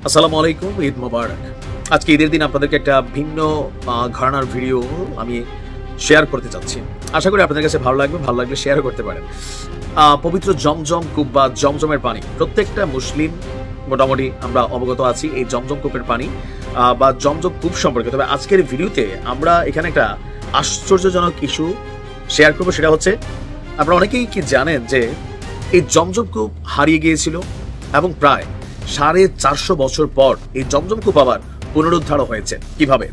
আসসালামু আলাইকুম, ঈদ মোবারক। আজকে ঈদের দিন আপনাদেরকে একটা ভিন্ন ঘরানার ভিডিও আমি শেয়ার করতে চাচ্ছি। আশা করি আপনাদের কাছে ভালো লাগলে শেয়ার করতে পারেন। পবিত্র জমজম কূপ বা জমজমের পানি প্রত্যেকটা মুসলিম মোটামুটি আমরা অবগত আছি এই জমজম কূপের পানি বা জমজম কূপ সম্পর্কে। তবে আজকের ভিডিওতে আমরা এখানে একটা আশ্চর্যজনক ইস্যু শেয়ার করবো। সেটা হচ্ছে, আপনারা অনেকেই কি জানেন যে এই জমজম কূপ হারিয়ে গিয়েছিল এবং প্রায় 450 বছর পর এই জমজম কূপ আবার পুনরুদ্ধার হয়েছে। কিভাবে?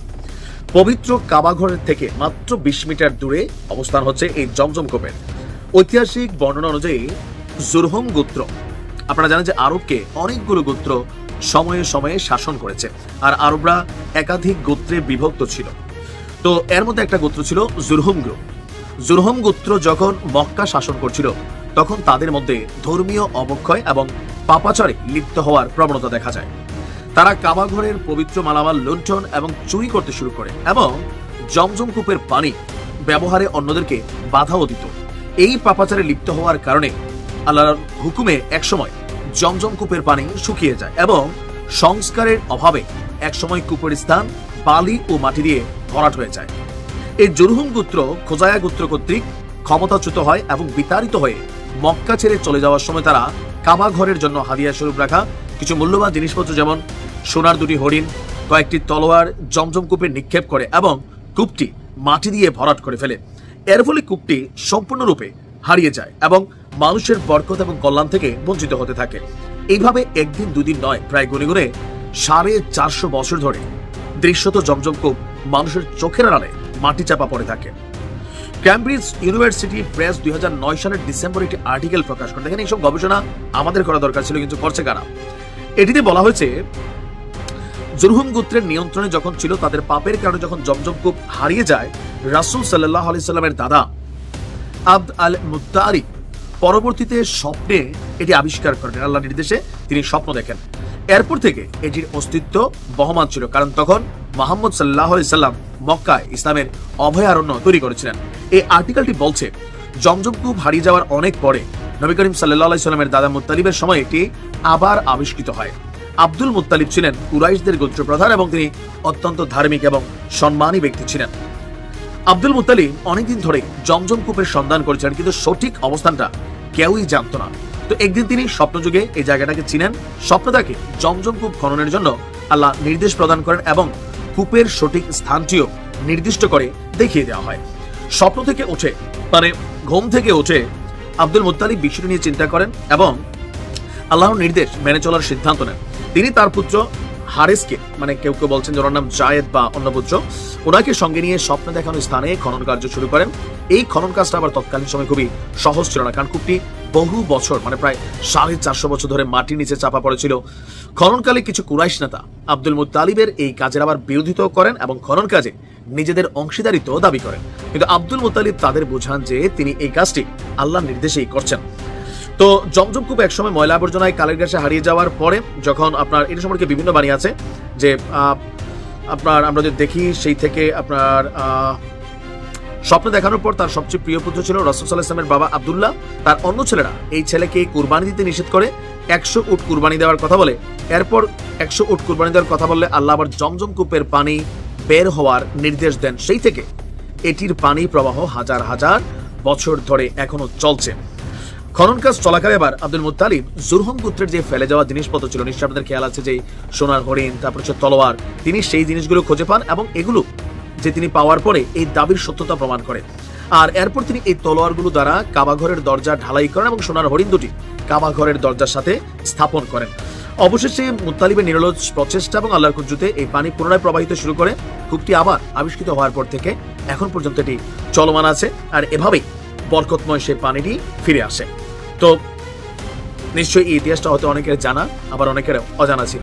পবিত্র কাবা ঘরের থেকে মাত্র 20 মিটার দূরে অবস্থান হচ্ছে এই জমজম কূপের। ঐতিহাসিক বর্ণনা অনুযায়ী জুরহুম গোত্র, আপনারা জানেন যে আরবকে অনেকগুলো গোত্র সময়ে সময়ে শাসন করেছে, আর আরবরা একাধিক গোত্রে বিভক্ত ছিল। তো এর মধ্যে একটা গোত্র ছিল জুরহুম গ্রুপ। জুরহুম গোত্র যখন মক্কা শাসন করছিল তখন তাদের মধ্যে ধর্মীয় অবক্ষয় এবং পাপাচারে লিপ্ত হওয়ার প্রবণতা দেখা যায়। তারা কাবা ঘরের পবিত্র মালামাল লুণ্ঠন এবং চুরি করতে শুরু করে এবং জমজম কূপের পানি ব্যবহারে অন্যদেরকে বাধাও দিত। এই পাপাচারে লিপ্ত হওয়ার কারণে আল্লাহর হুকুমে একসময় জমজম কূপের পানি শুকিয়ে যায় এবং সংস্কারের অভাবে একসময় কূপের স্থান বালি ও মাটি দিয়ে ভরাট হয়ে যায়। এই জুরহুম গোত্র খোজায়া গোত্র কর্তৃক ক্ষমতাচ্যুত হয় এবং বিতাড়িত হয়ে মক্কা ছেড়ে চলে যাওয়ার সময় তারা কাবা ঘরের জন্য হাদিয়া স্বরূপ রাখা কিছু মূল্যবান জিনিসপত্র যেমন সোনার 2টি হরিণ, কয়েকটি তলোয়ার জমজম কূপে নিক্ষেপ করে এবং কূপটি মাটি দিয়ে ভরাট করে ফেলে। এর ফলে কূপটি সম্পূর্ণরূপে হারিয়ে যায় এবং মানুষের বরকত এবং কল্যাণ থেকে বঞ্চিত হতে থাকে। এইভাবে একদিন দুদিন নয়, প্রায় গুনে গুনে 450 বছর ধরে দৃশ্যত জমজম কূপ মানুষের চোখের আড়ালে মাটি চাপা পড়ে থাকে। ক্যামব্রিজ ইউনিভার্সিটি প্রেস 2009 সালের ডিসেম্বরে একটি আর্টিকেল প্রকাশ করে। দেখেন, এইসব গবেষণা আমাদের করা দরকার ছিল, কিন্তু করছে কারা? এটিতে বলা হয়েছে, জুরহুম গোত্রের নিয়ন্ত্রণে যখন ছিল, তাদের পাপের কারণে যখন জমজম কূপ হারিয়ে যায়, রাসূল সাল্লাল্লাহু আলাইহি সাল্লামের দাদা আব্দ আল মুত্তালিব পরবর্তীতে স্বপ্নে এটি আবিষ্কার করেন। আল্লাহর নির্দেশে তিনি স্বপ্ন দেখেন। এরপর থেকে এটির অস্তিত্ব বহমান ছিল, কারণ তখন মুহাম্মদ সাল্লাল্লাহু আলাইহি সাল্লাম মক্কায় ইসলামের অভয়ারণ্য তৈরি করেছিলেন। এই আর্টিকেলটি বলছে, জমজম কূপ হারিয়ে যাওয়ার অনেক পরে নবী করিম সাল্লাল্লাহু আলাইহি সাল্লামের দাদা মুত্তালিবের সময় এটি আবার আবিষ্কৃত হয়। আব্দুল মুত্তালিব ছিলেন কুরাইশদের গোত্রপ্রধান এবং তিনি অত্যন্ত ধার্মিক এবং সম্মানী ব্যক্তি ছিলেন। আব্দুল মুত্তালিব অনেকদিন ধরে জমজম কূপের সন্ধান করেছিলেন, কিন্তু সঠিক অবস্থানটা কেউই জানত না। তো একদিন তিনি স্বপ্নযুগে এই জায়গাটাকে চিনেন। স্বপ্ন তাকে জমজম কূপ খননের জন্য আল্লাহ নির্দেশ প্রদান করেন এবং কূপের সঠিক স্থানটিও নির্দিষ্ট করে দেখিয়ে দেওয়া হয়। স্বপ্ন থেকে উঠে, মানে ঘুম থেকে উঠে আব্দুল মুত্তালিব বিষয়টি নিয়ে চিন্তা করেন এবং আল্লাহর নির্দেশ মেনে চলার সিদ্ধান্ত নেন। তিনি তার পুত্র হারেসকে, মানে কেউ কেউ বলছেন যে ওনার নাম জায়েদ বা অন্য পুত্র, ওনাকে সঙ্গে নিয়ে স্বপ্নে দেখানো স্থানে খনন কার্য শুরু করেন। এই খনন কাজটা আবার তৎকালীন সময় খুবই সহজ ছিল না, কারণ কূপটি বহু বছর, মানে প্রায় 450 বছর ধরে মাটির নিচে চাপা পড়েছিল। খননকালে কিছু কুরাইশ নেতা আব্দুল মুত্তালিবের এই কাজের আবার বিরোধিতা করেন এবং খনন কাজে নিজেদের অংশীদারিত্ব দাবি করেন, কিন্তু আব্দুল মুত্তালিব তাদের বোঝান যে তিনি এই কাজটি আল্লাহর নির্দেশেই করছেন। তো জমজম কূপ একসময় ময়লা আবর্জনায় কালের গ্যাসে হারিয়ে যাওয়ার পরে, যখন আপনার এটা সম্পর্কে বিভিন্ন বাণী আছে যে আপনার আমরা যদি দেখি, সেই থেকে আপনার স্বপ্ন দেখানোর পর তার সবচেয়ে প্রিয় পুত্র ছিল রাসূল সাল্লাল্লাহু আলাইহি ওয়াসাল্লামের বাবা আব্দুল্লাহ। তার অন্য ছেলেরা এই ছেলেকে কুরবানি দিতে নিষেধ করে 100 উট কুরবানি দেওয়ার কথা বলে। এরপর 100 উট কুরবানি দেওয়ার কথা বললে আল্লাহ আবার জমজম কূপের পানি বের হওয়ার নির্দেশ দেন। সেই থেকে এটির পানি প্রবাহ হাজার হাজার বছর ধরে এখনো চলছে। খনন কাজ চলাকালে আবার আব্দুল মুত্তালিব জুরহুম গোত্রের যে ফেলে যাওয়া জিনিসপত্র ছিল, নিশ্চয়ই আপনাদের খেয়াল আছে যে সোনার হরিণ, তারপর হচ্ছে তলোয়ার, তিনি সেই জিনিসগুলো খুঁজে পান এবং এগুলো যে তিনি পাওয়ার পরে এই দাবির সত্যতা প্রমাণ করে। আর এরপর তিনি এই তলোয়ারগুলো দ্বারা কাবা ঘরের দরজা ঢালাই করেন এবং সোনার হরিণ দুটি কাবা ঘরের দরজার সাথে স্থাপন করেন। অবশেষে মুত্তালিবের নিরলস প্রচেষ্টা এবং আল্লাহর কুদরতে এই পানি পুনরায় প্রবাহিত শুরু করে। কূপটি আবার আবিষ্কৃত হওয়ার পর থেকে এখন পর্যন্ত এটি চলমান আছে, আর এভাবেই বরকতময় সেই পানিটি ফিরে আসে। তো নিশ্চয়ই এই ইতিহাসটা হয়তো অনেকের জানা, আবার অনেকের অজানা ছিল।